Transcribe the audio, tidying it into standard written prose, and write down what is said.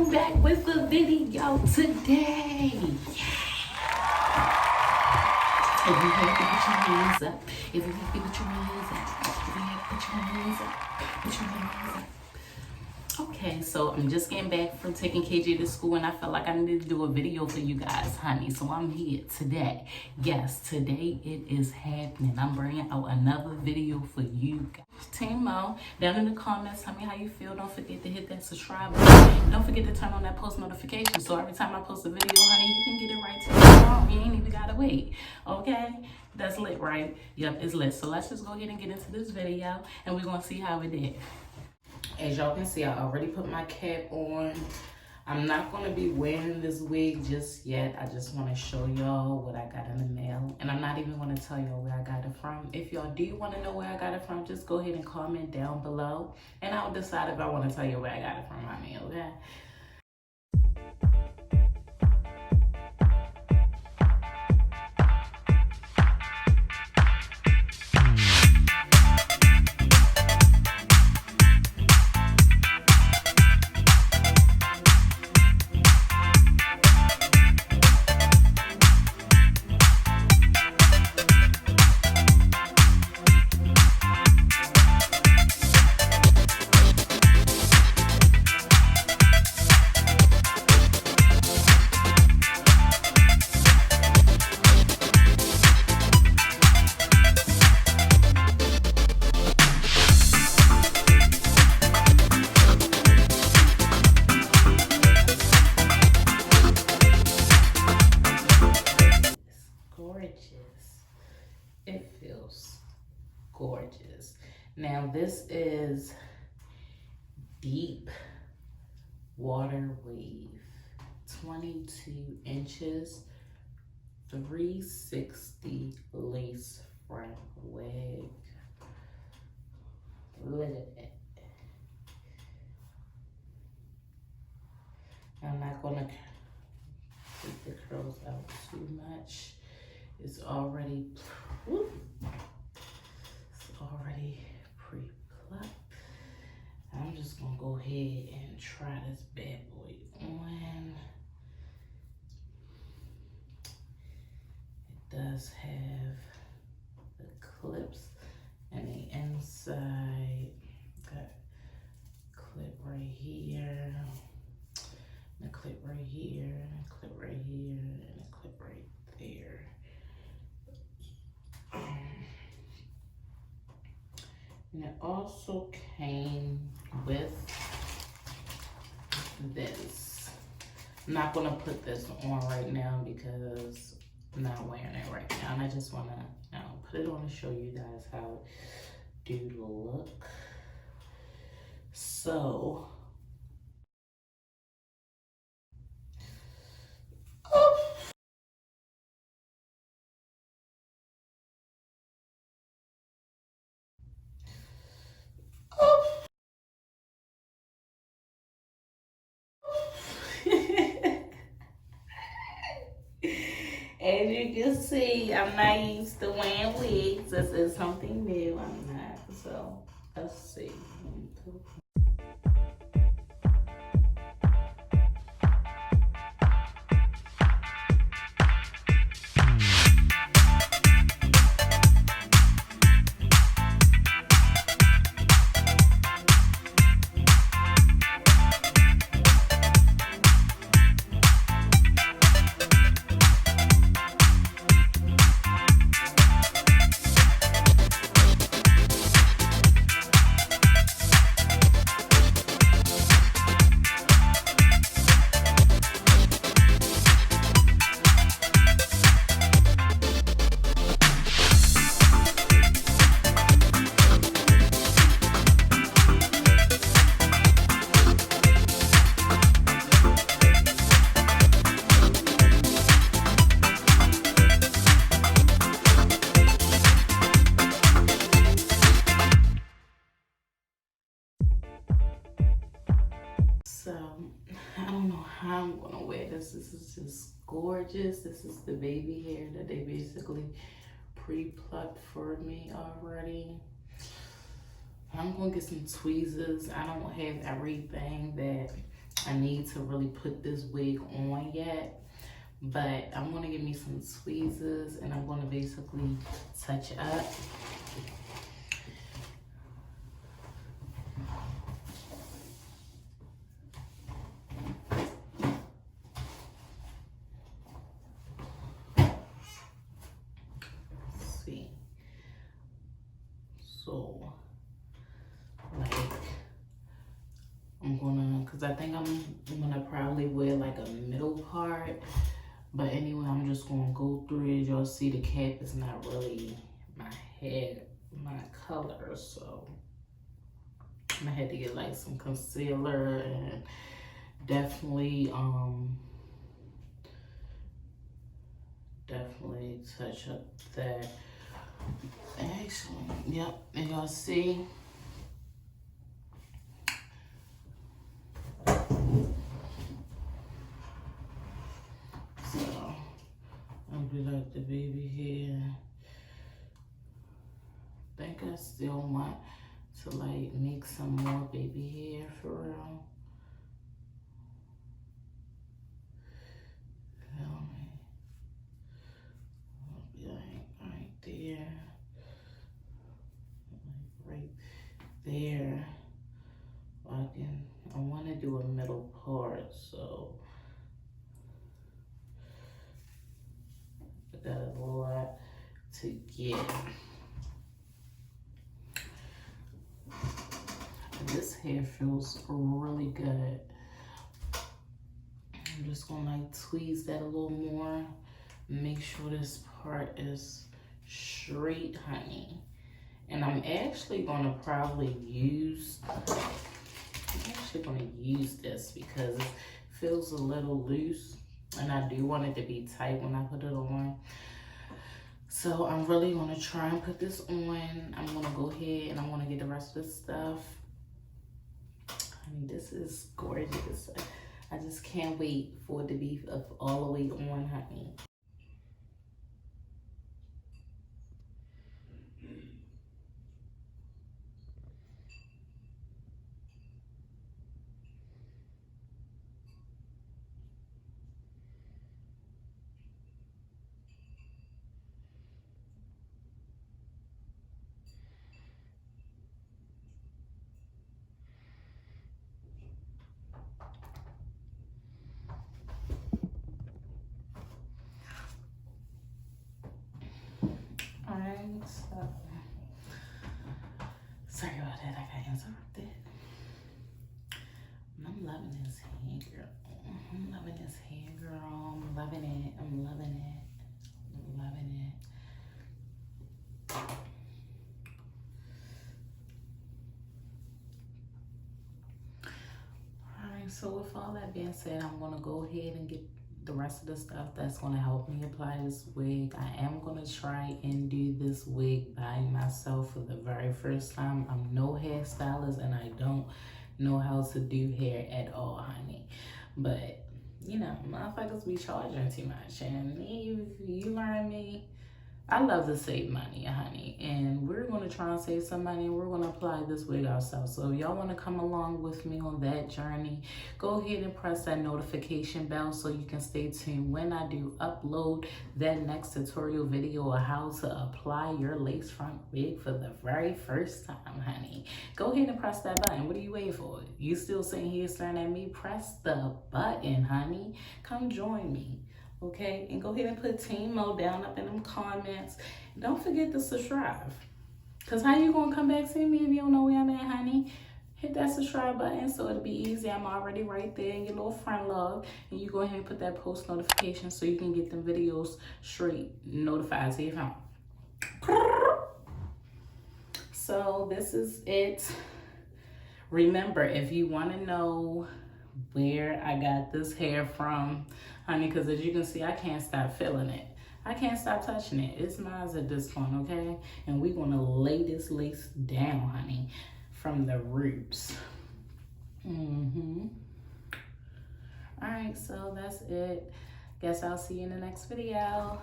I'm back with a video today. If you happy, put your hands up. If you happy, put your hands up. If you happy, put your hands up. Put your hands up. Okay, so I'm just getting back from taking KJ to school, and I felt like I needed to do a video for you guys, honey. So I'm here today. Yes, today it is happening. I'm bringing out another video for you guys. Team Mo, down in the comments, tell me how you feel. Don't forget to hit that subscribe button. Don't forget to turn on that post notification, so every time I post a video, honey, you can get it right to your phone. You ain't even gotta wait. Okay? That's lit, right? Yep, it's lit. So let's just go ahead and get into this video, and we're gonna see how it did. As y'all can see, I already put my cap on. I'm not going to be wearing this wig just yet. I just want to show y'all what I got in the mail. And I'm not even going to tell y'all where I got it from. If y'all do want to know where I got it from, just go ahead and comment down below. And I'll decide if I want to tell you where I got it from, honey, okay? It feels gorgeous. Now this is deep water wave, 22 inches, 360 lace front wig. Look at that. I'm not gonna keep the curls out too much. It's already, pre-plucked. I'm just gonna go ahead and try this bad boy on. It does have the clips and the inside. Got a clip right here, and a clip right here, and a clip right here, and a clip right there. And it also came with this. I'm not gonna put this on right now because I'm not wearing it right now. And I just wanna put it on to show you guys how it do look. So, as you can see, I'm not used to wearing wigs. This is something new. I'm not. So let's see. So I don't know how I'm gonna wear this. This is just gorgeous. This is the baby hair that they basically pre-plucked for me already. I'm gonna get some tweezers. I don't have everything that I need to really put this wig on yet, but I'm gonna give me some tweezers and I'm gonna basically touch up. See, so like I'm gonna, cause I think I'm gonna probably wear like a middle part. But anyway, I'm just gonna go through it. Y'all see the cap is not really my hair, my color. So I'm gonna have to get like some concealer and definitely touch up that. Actually, yep, and y'all see. Be like the baby hair. I think I still want to like make some more baby hair for real. Feel me? I'll be like right there. Like right there. I want to do a middle part, so I got a lot to get. This hair feels really good. I'm just gonna like tweeze that a little more. Make sure this part is straight, honey. And I'm actually gonna probably use, this because it feels a little loose. And I do want it to be tight when I put it on. So I'm really gonna try and put this on. I'm gonna go ahead and I'm gonna get the rest of this stuff. Honey, this is gorgeous. I just can't wait for it to be all the way on, honey. So, sorry about that, I got interrupted. I'm loving this hair, girl. I'm loving this hair, girl. I'm loving it. I'm loving it. I'm loving it. Alright, so with all that being said, I'm gonna go ahead and get the rest of the stuff that's going to help me apply this wig. I am going to try and do this wig by myself for the very first time. I'm no hairstylist and I don't know how to do hair at all, honey. But, you know, motherfuckers be charging too much. And you learn me. I love to save money, honey, and we're going to try and save some money, and we're going to apply this wig ourselves. So if y'all want to come along with me on that journey, go ahead and press that notification bell so you can stay tuned when I do upload that next tutorial video of how to apply your lace front wig for the very first time, honey. Go ahead and press that button. What are you waiting for? You still sitting here staring at me? Press the button, honey. Come join me. Okay, and go ahead and put Team Mo down up in them comments. Don't forget to subscribe. Because how you going to come back see me if you don't know where I'm at, honey? Hit that subscribe button so it'll be easy. I'm already right there in your little friend log. And you go ahead and put that post notification so you can get them videos straight notified to your phone. So this is it. Remember, if you want to know where I got this hair from, honey, because as you can see, I can't stop feeling it. I can't stop touching it. It's mine at this point, okay? And we're going to lay this lace down, honey, from the roots. All right, so that's it. Guess I'll see you in the next video.